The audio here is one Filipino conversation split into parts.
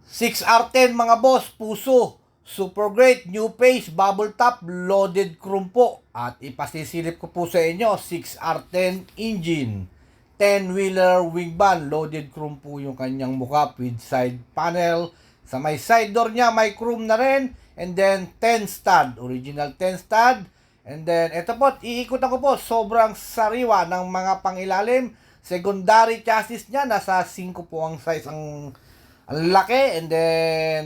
6R10 mga boss, puso, super great, new pace, bubble top, loaded chrome po. At ipasisilip ko po sa inyo, 6R10 engine, 10-wheeler wing van, loaded chrome po yung kanyang mukha with side panel. Sa may side door niya, may chrome na rin. And then 10 stud, original 10 stud. And then ito po, iikutan ko po, sobrang sariwa ng mga pangilalim. Secondary chassis niya, nasa 5 po ang size, ang laki. And then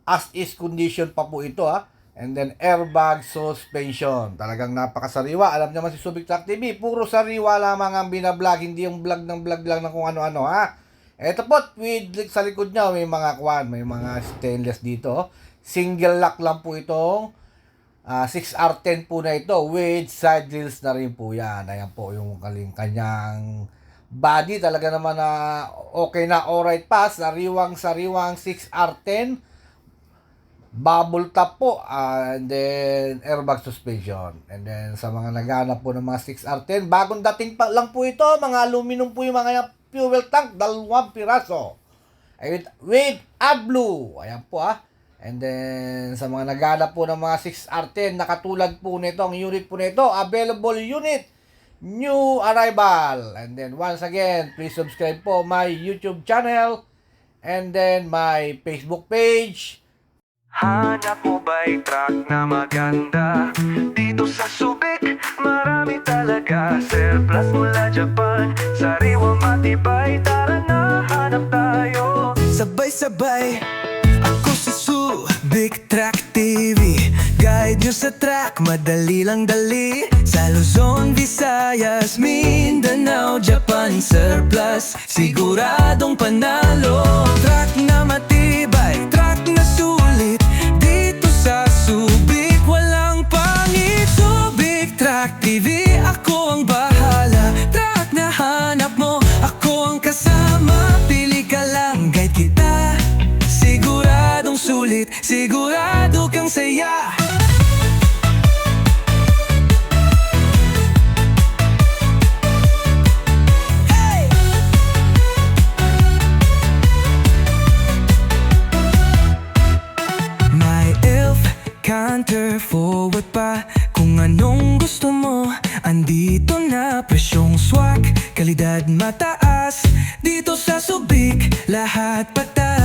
as is condition pa po ito ha. And then airbag suspension. Talagang napakasariwa. Alam naman si Subic Truck TV, puro sariwa lamang ang binablog, hindi yung vlog ng vlog lang ng kung ano-ano ha. Ito po, with sa likod niya may mga may mga stainless dito. Single lock lang po itong 6R10 po na ito with side grills na rin po yan. Ayan po yung kanyang body. Talaga naman na okay na, alright pa. Sariwang 6R10. Bubble top po. And then airbag suspension. And then sa mga naghahanap po ng mga 6R10, bagong dating pa lang po ito. Mga aluminum po yung mga fuel tank. 2 piraso. With AdBlue. Ayan po And then, sa mga naghanap po ng mga 6R10 na katulad po nito, ang unit po nito, available unit, new arrival. And then, once again, please subscribe po my YouTube channel and then my Facebook page. Hanap mo ba'y truck na maganda? Dito sa Subic, marami talaga. Surplus mula Japan, sariwang matibay. Tara na, hanap tayo. Sabay-sabay, ako si Subic Truck TV. Guide nyo sa track, madali lang dali. Sa Luzon, Visayas, Mindanao, Japan, surplus, siguradong panalo. Truck na matibay, truck na sulit. Dito sa Subic, walang pangit. Subic Truck TV, ako ang bahala. Truck na hanap mo, ako ang kasama. Pili ka lang, guide kita. Siguradong sulit, sigurado kang saya. Counter forward pa, kung anong gusto mo, andito na. Presyong swak, kalidad mataas. Dito sa Subic, lahat patas.